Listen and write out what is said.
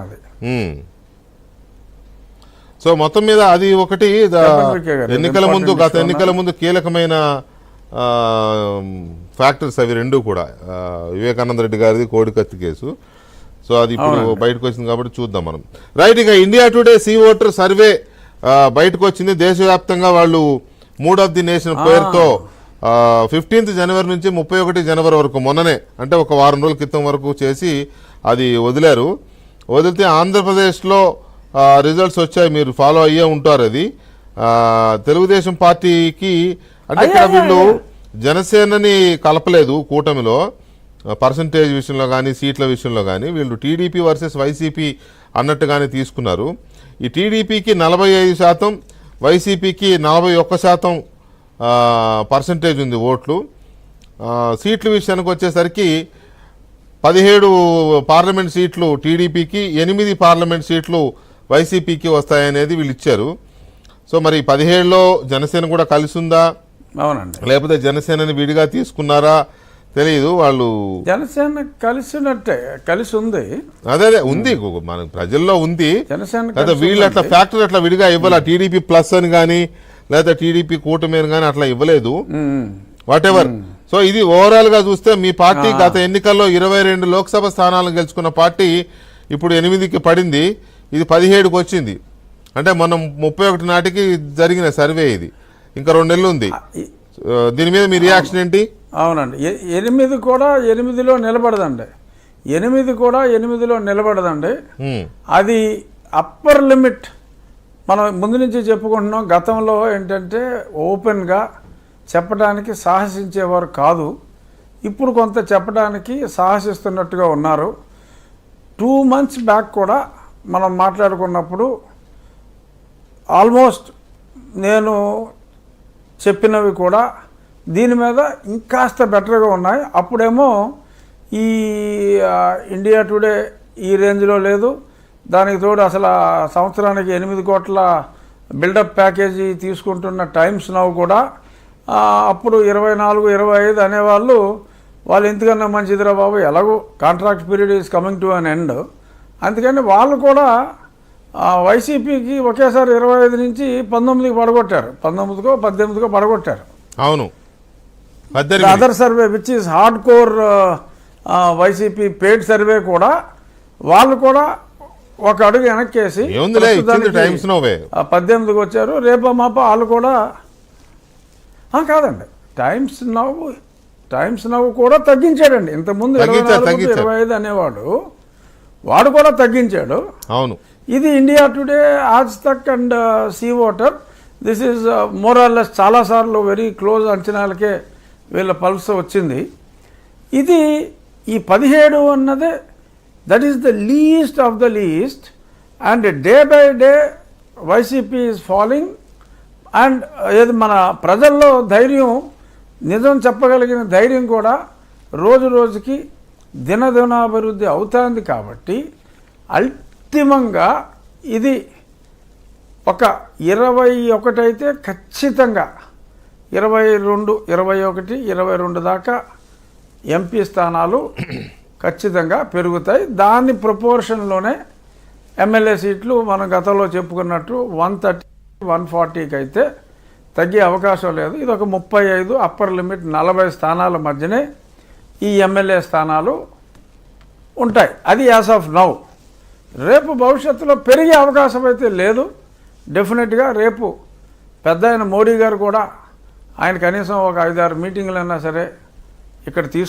అది. సో మొత్తం మీద అది ఒకటి గత ఎన్నికల ముందు కీలకమైన ఫ్యాక్టర్స్ అవి రెండు కూడా. వివేకానంద రెడ్డి గారిది కోడికత్తి కేసు. సో అది ఇప్పుడు బయటకు వచ్చింది కాబట్టి చూద్దాం మనం. రైట్, ఇక India today C voter survey బయటకు వచ్చింది. దేశవ్యాప్తంగా వాళ్ళు మూడ్ ఆఫ్ ది నేషన్ పేరుతో 15th జనవరి నుంచి 31 జనవరి వరకు, మొన్ననే అంటే ఒక వారం రోజుల క్రితం వరకు చేసి అది వదిలారు. వదిలితే ఆంధ్రప్రదేశ్లో రిజల్ట్స్ వచ్చాయి, మీరు ఫాలో అయ్యే ఉంటారు. అది తెలుగుదేశం పార్టీకి అంటే ఇక్కడ వీళ్ళు జనసేనని కలపలేదు కూటమిలో, పర్సంటేజ్ విషయంలో కానీ సీట్ల విషయంలో కానీ వీళ్ళు టీడీపీ వర్సెస్ వైసీపీ అన్నట్టుగానే తీసుకున్నారు. ఈ టీడీపీకి 45%, వైసీపీకి 41% పర్సంటేజ్ ఉంది ఓట్లు. సీట్ల విషయానికి వచ్చేసరికి 17 పార్లమెంట్ సీట్లు టీడీపీకి, 8 పార్లమెంట్ సీట్లు వైసీపీకి వస్తాయనేది వీళ్ళు ఇచ్చారు. సో మరి 17లో జనసేన కూడా కలిసి ఉందా, అవునండి, లేకపోతే జనసేనని విడిగా తీసుకున్నారా తెలియదు. వాళ్ళు జనసేన కలిసినట్టే, కలిసి ఉంది, అదే ఉంది, మన ప్రజల్లో ఉంది. జనసేన వీళ్ళు అట్లా ఫ్యాక్టరీ అట్లా విడిగా ఇవ్వాలి, టీడీపీ ప్లస్ అని కానీ లేదా టీడీపీ కూటమి అని కానీ అట్లా ఇవ్వలేదు, వాట్ ఎవర్. సో ఇది ఓవరాల్ గా చూస్తే మీ పార్టీ గత ఎన్నికల్లో 22 లోక్సభ స్థానాలను గెలుచుకున్న పార్టీ ఇప్పుడు 8కి పడింది, ఇది 17కి వచ్చింది. అంటే మనం 31 నాటికి జరిగిన సర్వే ఇది, ఇంకా 2 నెలలు ఉంది. దీని మీద మీ రియాక్షన్ ఏంటి? అవునండి, 8 కూడా 8లో నిలబడదండి, 8 కూడా 8లో నిలబడదండి. అది అప్పర్ లిమిట్ మనం ముందు నుంచి చెప్పుకుంటున్నాం. గతంలో ఏంటంటే ఓపెన్గా చెప్పడానికి సాహసించేవారు కాదు, ఇప్పుడు కొంత చెప్పడానికి సాహసిస్తున్నట్టుగా ఉన్నారు. 2 months బ్యాక్ కూడా మనం మాట్లాడుకున్నప్పుడు ఆల్మోస్ట్ నేను చెప్పినవి కూడా దీని మీద ఇంకాస్త బెటర్గా ఉన్నాయి. అప్పుడేమో ఈ ఇండియా టుడే ఈ రేంజ్లో లేదు, దానికి తోడు అసలు సంవత్సరానికి 8 కోట్ల బిల్డప్ ప్యాకేజీ తీసుకుంటున్న టైమ్స్ నౌ కూడా అప్పుడు 24, 25 అనేవాళ్ళు. వాళ్ళు ఎందుకన్నా మంచిదిరా బాబు, ఎలాగో contract period is coming to an end, అందుకని వాళ్ళు కూడా వైసీపీకి ఒకేసారి 25 నుంచి 19కి పడగొట్టారు, 19కో 18కో పడగొట్టారు. అవును, other survey which is hard core YCP paid survey కూడా వాళ్ళు కూడా ఒక అడుగు వెనక్కేసి 18కి వచ్చారు. రేపో మాపో వాళ్ళు కూడా కాదండి, టైమ్స్ నవ్వు కూడా తగ్గించాడండి. ఇంతకుముందు 25 అనేవాడు, వాడు కూడా తగ్గించాడు. అవును, ఇది India today, Aaj Tak and C voter, this is more or less చాలాసార్లు వెరీ క్లోజ్ అంచనాలకే వీళ్ళ పల్స్ వచ్చింది. ఇది ఈ 17 అన్నదే that is the least of the least, and day by day YCP is following. And ఏది మన ప్రజల్లో ధైర్యం, నిజం చెప్పగలిగిన ధైర్యం కూడా రోజు రోజుకి దినదినాభివృద్ధి అవుతుంది. కాబట్టి అల్టిమంగా ఇది ఒక 21 అయితే ఖచ్చితంగా 22, 21, 22 దాకా ఎంపీ స్థానాలు ఖచ్చితంగా పెరుగుతాయి. దాని ప్రపోర్షన్లోనే ఎమ్మెల్యే సీట్లు మనం గతంలో చెప్పుకున్నట్టు 130, 140కి అయితే తగ్గే అవకాశం లేదు. ఇది ఒక 35 అప్పర్ లిమిట్ 40 స్థానాల మధ్యనే ఈ ఎమ్మెల్యే స్థానాలు ఉంటాయి. అది యాజ్ ఆఫ్ నౌ. రేపు భవిష్యత్తులో పెరిగే అవకాశం అయితే లేదు. డెఫినెట్గా రేపు పెద్ద ఆయన మోడీ గారు కూడా ఆయన కనీసం ఒక 5-6 మీటింగ్లు అయినా సరే ఇక్కడ